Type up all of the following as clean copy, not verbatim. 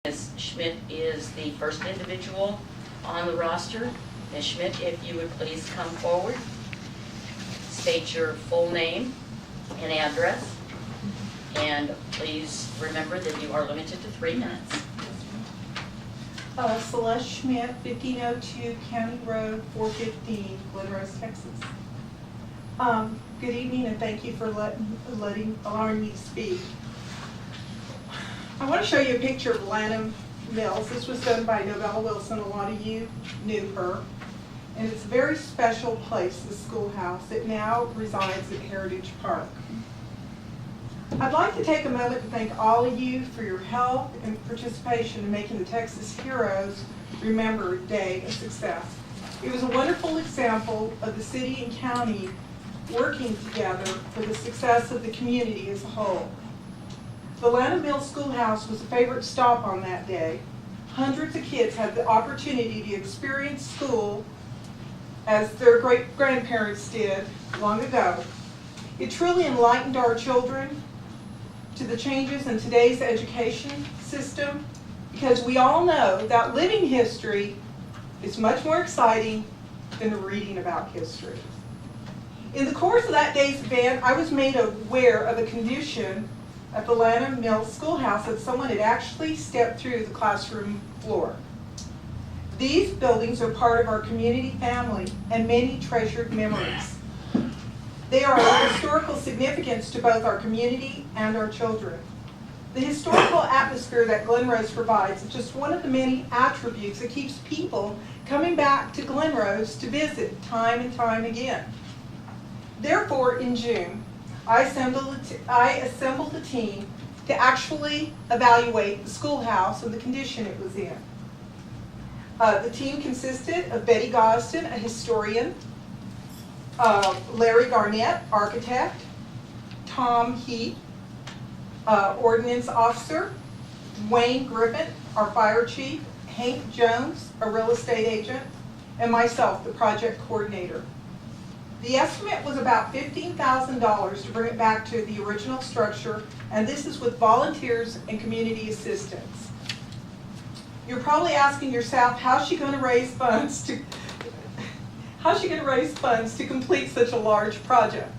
Ms. Schmidt is the first individual on the roster. Ms. Schmidt, if you would please come forward, state your full name and address, and please remember that you are limited to 3 minutes. Celeste Schmidt, 1502 County Road 415, Glen Rose, Texas. Good evening, and thank you for allowing me to speak. I want to show you a picture of Lanham Mills. This was done by Novella Wilson. A lot of you knew her. And it's a very special place, the schoolhouse. It now resides at Heritage Park. I'd like to take a moment to thank all of you for your help and participation in making the Texas Heroes Remembered Day a success. It was a wonderful example of the city and county working together for the success of the community as a whole. The Lanham Mills Schoolhouse was a favorite stop on that day. Hundreds of kids had the opportunity to experience school as their great-grandparents did long ago. It truly enlightened our children to the changes in today's education system, because we all know that living history is much more exciting than reading about history. In the course of that day's event, I was made aware of a condition at the Lanham Mills Schoolhouse that someone had actually stepped through the classroom floor. These buildings are part of our community family and many treasured memories. They are of historical significance to both our community and our children. The historical atmosphere that Glen Rose provides is just one of the many attributes that keeps people coming back to Glen Rose to visit time and time again. Therefore, in June, I assembled a team to actually evaluate the schoolhouse and the condition it was in. The team consisted of Betty Gosden, a historian, Larry Garnett, architect, Tom Heap, ordinance officer, Dwayne Griffin, our fire chief, Hank Jones, a real estate agent, and myself, the project coordinator. The estimate was about $15,000 to bring it back to the original structure, and this is with volunteers and community assistance. You're probably asking yourself, how's she going to raise funds to complete such a large project?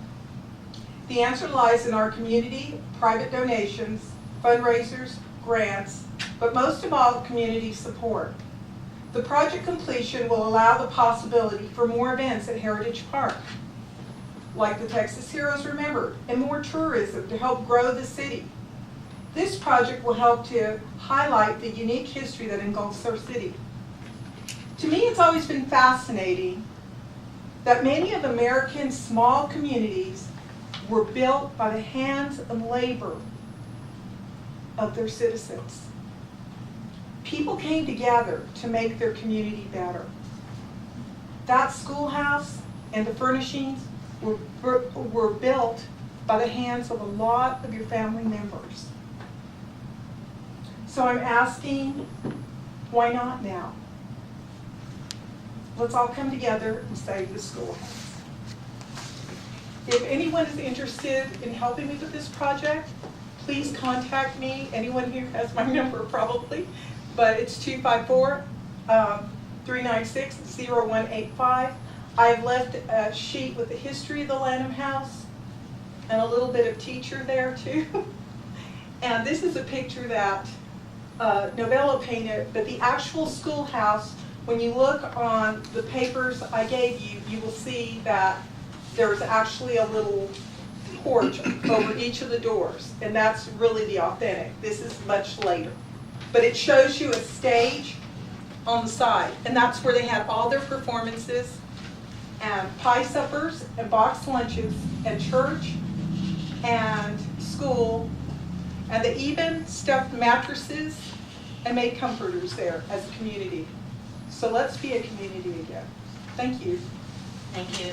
The answer lies in our community, private donations, fundraisers, grants, but most of all, community support. The project completion will allow the possibility for more events at Heritage Park, like the Texas Heroes Remembered, and more tourism to help grow the city. This project will help to highlight the unique history that engulfs our city. To me, it's always been fascinating that many of American small communities were built by the hands and labor of their citizens. People came together to make their community better. That schoolhouse and the furnishings were built by the hands of a lot of your family members. So I'm asking, why not now? Let's all come together and save the schoolhouse. If anyone is interested in helping me with this project, please contact me. Anyone here has my number probably, but it's 254-396-0185. I've left a sheet with the history of the Lanham House and a little bit of teacher there too. And this is a picture that Novella painted, but the actual schoolhouse, when you look on the papers I gave you, you will see that there's actually a little porch over each of the doors, and that's really the authentic. This is much later. But it shows you a stage on the side, and that's where they had all their performances, and pie suppers, and box lunches, and church, and school, and they even stuffed mattresses and made comforters there as a community. So let's be a community again. Thank you. Thank you.